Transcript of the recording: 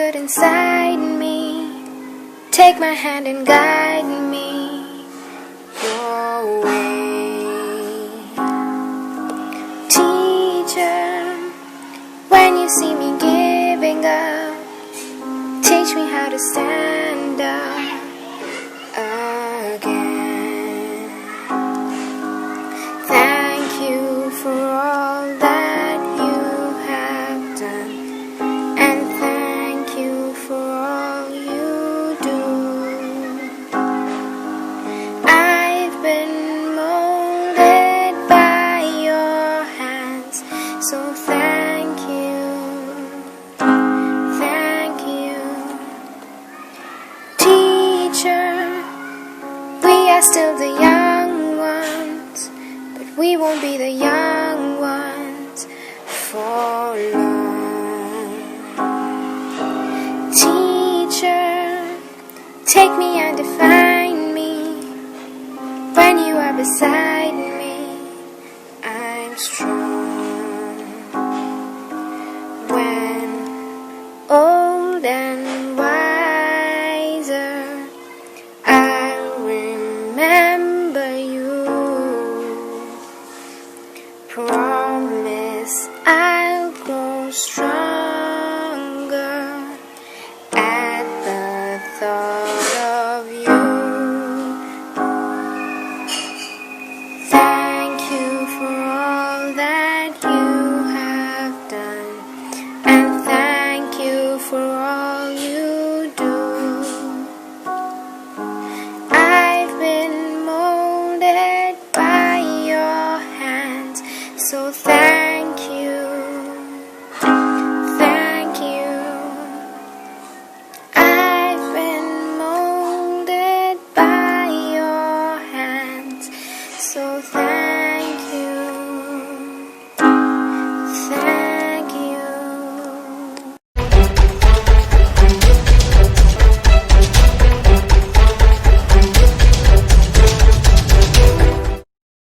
good inside me. Take my hand and guide me your way. Teacher, when you see me giving up, teach me how to stand up again. Thank you for all that you have done, and thank you for all you do. I've been molded by your hands, so thank you. Thank you. Teacher, we are still the young ones, but we won't be the young ones for long. Teacher, take me and define me. When you are beside me, I'm strong. When old and wiser, I'll remember you. Promise I'll grow stronger at the thought of you. Thank you for all that you have done, and thank you for all you do. I've been molded by your hands, so thank you. Thank you. I've been molded by your hands, so thank you.